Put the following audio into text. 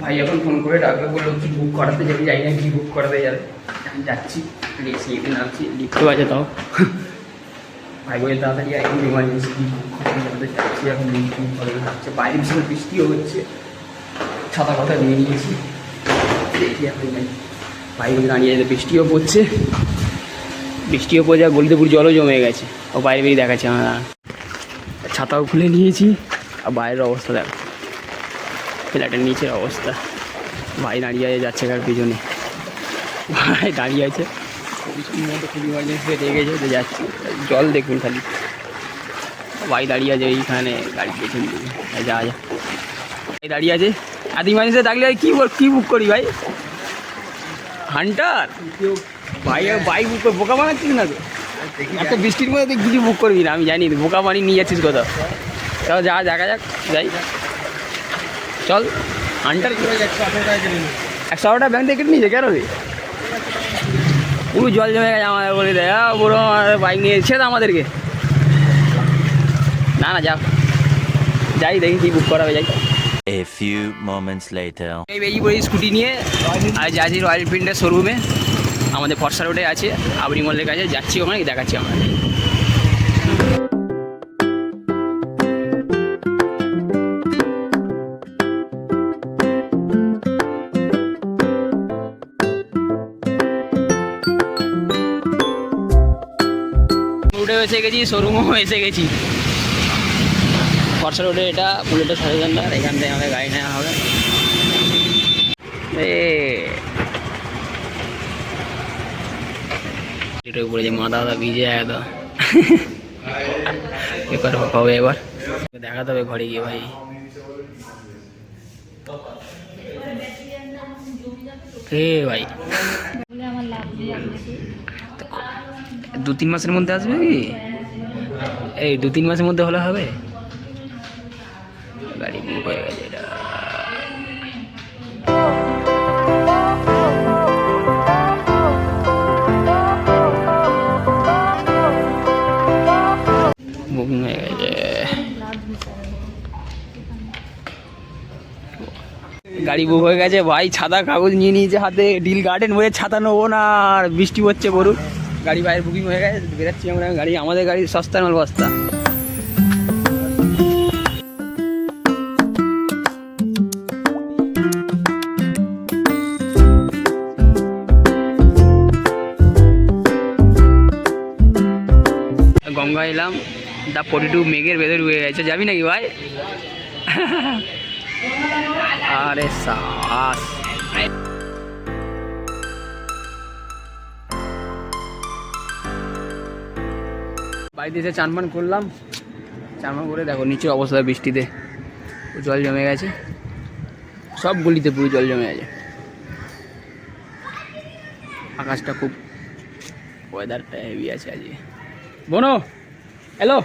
ভাই এখন ফোন করে ডাকবে, বললো কি বুক করাতে যাবি, যাই না কি বুক করাতে যাবে। আমি যাচ্ছি, লিফটে নামছি, লিফটে বাজে তাও ভাই বলে তাড়াতাড়ি এখন ইমার্জেন্সি বুক করতে যাচ্ছি। এখন লিফট বুক করাতে যাচ্ছে, বাইরে ভীষণ বৃষ্টিও হচ্ছে, ছাতা কথা নিয়ে নিয়েছি। দেখি এখন ভাই বলে দাঁড়িয়ে যেতে, বৃষ্টিও পড়ছে, বৃষ্টিও পড়ে যা গলিতে পুরো জলও জমে গেছে। ও বাইরে বেরিয়ে দেখাচ্ছে আমার, ছাতাও খুলে নিয়েছি। আর বাইরের অবস্থা দেখো, ফ্ল্যাটের নিচের অবস্থা। ভাই দাঁড়িয়ে যাচ্ছে কার পিছনে, ভাই দাঁড়িয়ে আছে পিছনের মধ্যে, খুব ইমার্জেন্সি রেগেছে তো যাচ্ছি। জল দেখুন খালি, ভাই দাঁড়িয়ে আছে এইখানে গাড়ি পেছন দিকে, যা যা ভাই দাঁড়িয়ে আছে। এত ইমার্জেন্সি থাকলে কী বুক করি ভাই? হান্টার ভাই, বাইক বুক করে বোকা বানাচ্ছিস না তো? একটা বৃষ্টির মধ্যে কিছু বুক করবি না, আমি জানি বোকা বানিয়ে নিয়ে যাচ্ছিস কোথাও। তাও যা দেখা যাক, যাই চল। হান্টার 100 টাকা ব্যাংক থেকে কেটে নিয়েছে কেন রে? পুরো জল জমে গেছে আমাদের, বলে দেয় পুরো বাইক নিয়ে ছেড়ে আমাদেরকে। না না যাও, যাই দেখি কি বুক করাবে, যাই। A few moments later. এই বেরিয়ে পড়ি স্কুটি নিয়ে, আর যাচ্ছি রয়্যাল এনফিল্ডের শোরুমে, আমাদের ফর্সা রোডে আছে, আবরি মলের কাছে যাচ্ছি, ওখানে দেখাচ্ছি আমরা। রোডেও এসে গেছি, শোরুমও এসে গেছি। ফর্সা রোডে এটা বুলেটের সার্ভিস, এখান থেকে আমাদের গাড়ি নেওয়া হবে। এটার উপরে যে মাথা ভিজে একদম এবার হবে, এবার দেখাতে হবে ঘরে গিয়ে। ভাই ভাই 2-3 মাসের মধ্যে আসবে কি? এই 2-3 মাসের মধ্যে হলে হবে। গাড়ি বুক হয়ে গেছে এটা। বুকিং হয়ে গেছে, গাড়ি বুক হয়ে গেছে। ভাই ছাতা কাগজ নিয়ে নিয়েছে হাতে, ডিল গার্ডেন বলে ছাতা নেবো না, আর বৃষ্টি হচ্ছে বলুন। গাড়ি বাইরে বুকিং হয়ে গেছে, বেরাচ্ছি আমরা। গাড়ি আমাদের গাড়ি সস্তা মাল বস্তা। গঙ্গা এলাম, দা 42 মেঘের ভেতর হয়ে গেছে, যাবি নাকি ভাই? আরে সাস বাড়িতে এসে চান পান করলাম, চান পান করে দেখো নিচের অবস্থা, বৃষ্টিতে জল জমে গেছে, সব গলিতে পুরো জল জমে গেছে। আকাশটা খুব, ওয়েদারটা হেভি আছে আজকে। বোনো হ্যালো।